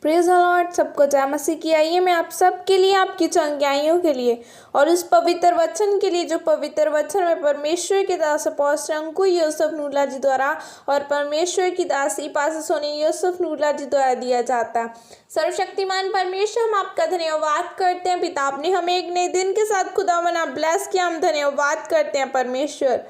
Praise the Lord. सबको जय मसीह की। आइए मैं आप सबके लिए, आपकी चंगाइयों के लिए और उस पवित्र वचन के लिए जो पवित्र वचन में परमेश्वर की दास अपोस्टल अंकु यूसुफ नूला जी द्वारा और परमेश्वर की दासी पास सोनी यूसुफ नूला जी द्वारा दिया जाता है। सर्वशक्तिमान परमेश्वर, हम आपका धन्यवाद करते हैं पिता, आपने हमें एक नए दिन के साथ खुदा मना ब्लेस किया। हम धन्यवाद करते हैं परमेश्वर,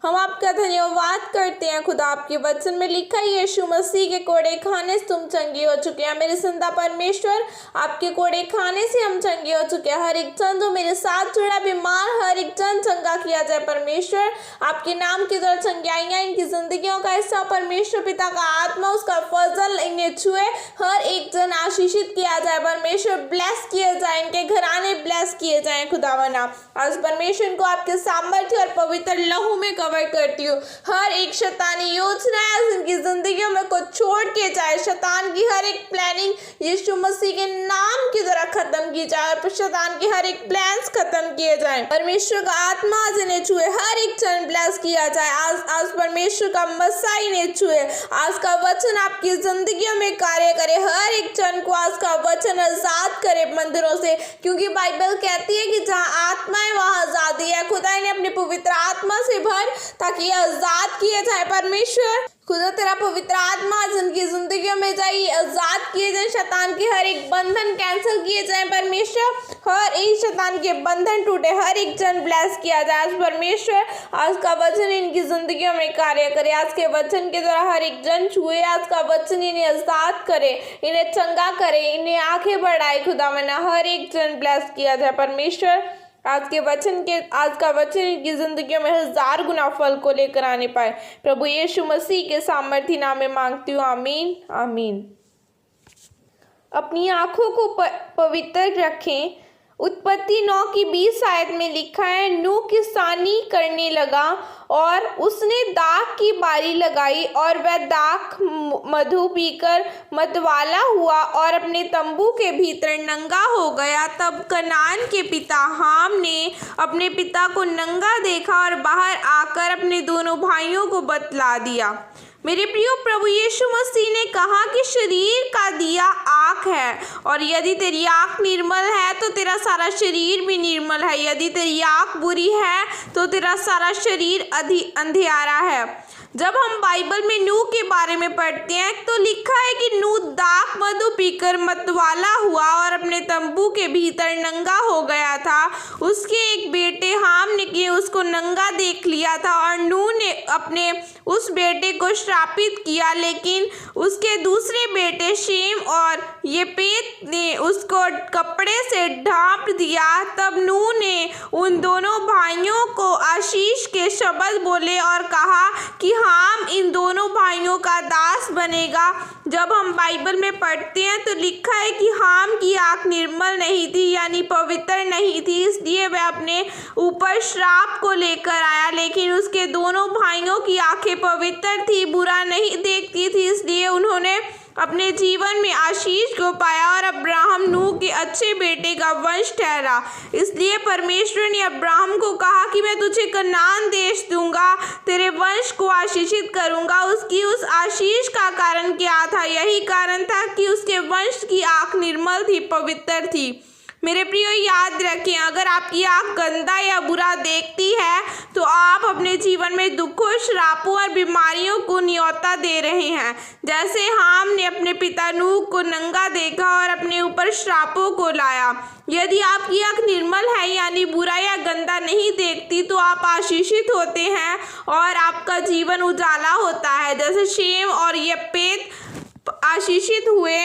हम आपका धन्यवाद करते हैं खुदा। आपके वचन में लिखा है यीशु मसीह के कोड़े खाने से तुम चंगे हो चुके हैं। मेरे संता परमेश्वर, आपके कोड़े खाने से हम चंगे हो चुके हैं। हर एक जन जो मेरे साथ जुड़ा बीमार, हर एक जन चंगा किया जाए परमेश्वर। आपके नाम के द्वारा चंगाइयाँ इनकी जिंदगियों का हिस्सा परमेश्वर पिता का आत्मा उसका फजल इन्हें छुए। हर एक जन आशीषित किया जाए परमेश्वर, ब्लेस किए जाए, इनके घराने ब्लेस किए जाए खुदावना। आज परमेश्वर को आपके सामर्थ्य और पवित्र लहू में करती हूँ। हर एक शैतानी योजना जिनकी जिंदगियों में को छोड़ के जाए, शैतान की हर एक प्लानिंग यीशु मसीह के नाम के द्वारा खत्म की जाए और शैतान के हर एक प्लान्स खत्म किए जाए। परमेश्वर का आत्मा जिन्हें छुए, हर एक जन ब्लेस किया जाए। आज परमेश्वर का मसा इन्हें छुए। आज का वचन आपकी जिंदगियों में कार्य करे। हर एक जन को आज का वचन आजाद करे मंदिरों से, क्योंकि बाइबल कहती है कि जहाँ आत्मा है वहाँ आजादी है। खुदा ने अपने पवित्र आत्मा से भर ताकि आजाद किए जाए परमेश्वर। खुदा तेरा पवित्र आत्मा जिनकी जिंदगियों में जाए, आजाद किए जाए, शैतान के हर एक बंधन कैंसिल किए जाए परमेश्वर। हर एक शैतान के बंधन टूटे, हर एक जन ब्लेस किया जाए आज परमेश्वर। आज का वचन इनकी जिंदगियों में कार्य करे। आज के वचन के द्वारा हर एक जन छुए। आज का वचन इन्हें आजाद करे, इन्हें चंगा करे, इन्हें आंखें बढ़ाए खुदा मना। हर एक जन ब्लेस किया जाए परमेश्वर। आज का वचन इनकी जिंदगियों में 1000 गुना फल को लेकर आने पाए। प्रभु यीशु मसीह के सामर्थी नाम में मांगती हूँ, आमीन आमीन। अपनी आंखों को पवित्र रखें। उत्पत्ति 9:20 आयत में लिखा है, नूह किसानी करने लगा और उसने दाख की बारी लगाई और वह दाख मधु पीकर मतवाला हुआ और अपने तंबू के भीतर नंगा हो गया। तब कनान के पिता हाम ने अपने पिता को नंगा देखा और बाहर आकर अपने दोनों भाइयों को बतला दिया। मेरे प्रियो, प्रभु यीशु मसीह ने कहा कि शरीर का दिया आँख है और यदि तेरी आँख निर्मल है तो तेरा सारा शरीर भी निर्मल है। यदि तेरी आँख बुरी है तो तेरा सारा शरीर अंधियारा है। जब हम बाइबल में नूह के बारे में पढ़ते हैं तो लिखा है कि नूह दाख मधु पीकर मतवाला हुआ और अपने तंबू के भीतर नंगा हो गया था। उसके एक बेटे हाम ने उसको नंगा देख लिया था और नूह ने अपने उस बेटे को श्रापित किया, लेकिन उसके दूसरे बेटे शेम और येपेत ने उसको कपड़े से ढांप दिया। तब नूह ने उन दोनों भाइयों को आशीष के शब्द बोले और कहा कि हाम इन दोनों भाइयों का दास बनेगा। जब हम बाइबल में पढ़ते हैं तो लिखा है कि हाम की आँख निर्मल नहीं थी, यानी पवित्र नहीं थी, इसलिए वह अपने ऊपर श्राप को लेकर आया। लेकिन उसके दोनों भाइयों की आंखें पवित्र थी, बुरा नहीं देखती थी, इसलिए उन्होंने अपने जीवन में आशीष को पाया और अब्राहम नूह के अच्छे बेटे का वंश ठहरा। इसलिए परमेश्वर ने अब्राहम को कहा कि मैं तुझे कनान देश दूंगा, तेरे वंश को आशीषित करूंगा। उसकी उस आशीष का कारण क्या था? यही कारण था कि उसके वंश की आंख निर्मल थी, पवित्र थी। मेरे प्रियो, याद रखें, अगर आपकी आँख गंदा या बुरा देखती है तो आप अपने जीवन में दुखों, श्रापों और बीमारियों को न्योता दे रहे हैं। जैसे हाम ने अपने पिता नूह को नंगा देखा और अपने ऊपर श्रापों को लाया। यदि आपकी आँख निर्मल है, यानी बुरा या गंदा नहीं देखती, तो आप आशीषित होते हैं और आपका जीवन उजाला होता है। जैसे शेम और येपेत आशीषित हुए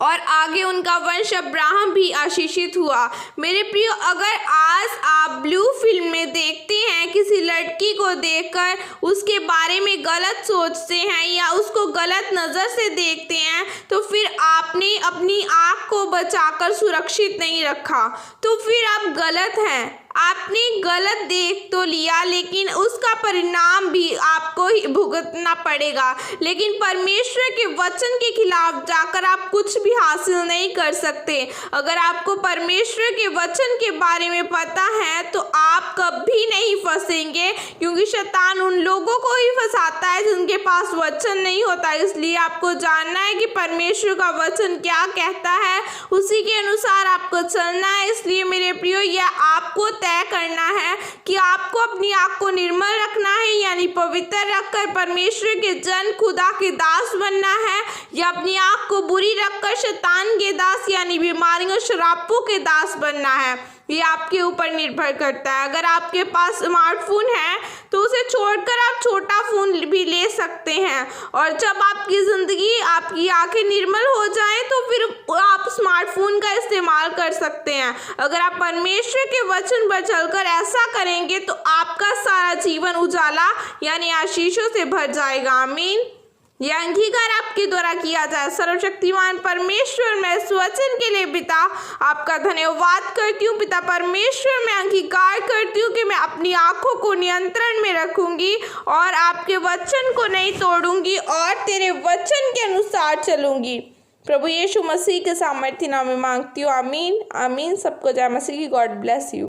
और आगे उनका वंश अब्राहम भी आशीषित हुआ। मेरे प्रियो, अगर आज आप ब्लू फिल्म में देखते हैं, किसी लड़की को देखकर उसके बारे में गलत सोचते हैं या उसको गलत नज़र से देखते हैं, तो फिर आपने अपनी आँख को बचाकर सुरक्षित नहीं रखा, तो फिर आप गलत हैं। आपने गलत देख तो लिया, लेकिन उसका परिणाम भी आपको ही भुगतना पड़ेगा। लेकिन परमेश्वर के वचन के खिलाफ जाकर आप कुछ भी हासिल नहीं कर सकते। अगर आपको परमेश्वर के वचन के बारे में पता है तो आप कभी नहीं फंसेंगे, क्योंकि शैतान उन लोगों को ही फंसाता है जिनके पास वचन नहीं होता। इसलिए आपको जानना है कि परमेश्वर का वचन क्या कहता है, उसी के अनुसार आपको चलना है। इसलिए मेरे प्रियो, यह आपको तय करना है कि आपको अपनी आँख को निर्मल रखना है, यानी पवित्र रखकर परमेश्वर के जन खुदा के दास बनना है, या अपनी आँख को बुरी रखकर शैतान के दास यानी बीमारियों श्रापों के दास बनना है। ये आपके ऊपर निर्भर करता है। अगर आपके पास स्मार्टफोन है तो उसे छोड़कर आप छोटा फोन भी ले सकते हैं, और जब आपकी ज़िंदगी, आपकी आंखें निर्मल हो जाएं तो फिर आप स्मार्टफोन का इस्तेमाल कर सकते हैं। अगर आप परमेश्वर के वचन पर चलकर ऐसा करेंगे तो आपका सारा जीवन उजाला यानी आशीषों से भर जाएगा। आमीन। यह अंगीकार आपके द्वारा किया जाए। सर्वशक्तिमान परमेश्वर, मैं इस वचन के लिए पिता आपका धन्यवाद करती हूँ। पिता परमेश्वर, मैं अंगीकार करती हूँ कि मैं अपनी आंखों को नियंत्रण में रखूंगी और आपके वचन को नहीं तोड़ूंगी और तेरे वचन के अनुसार चलूंगी। प्रभु यीशु मसीह के सामर्थ्य नाम में मांगती हूँ। आमीन आमीन। सबको जय मसीह की। God bless you.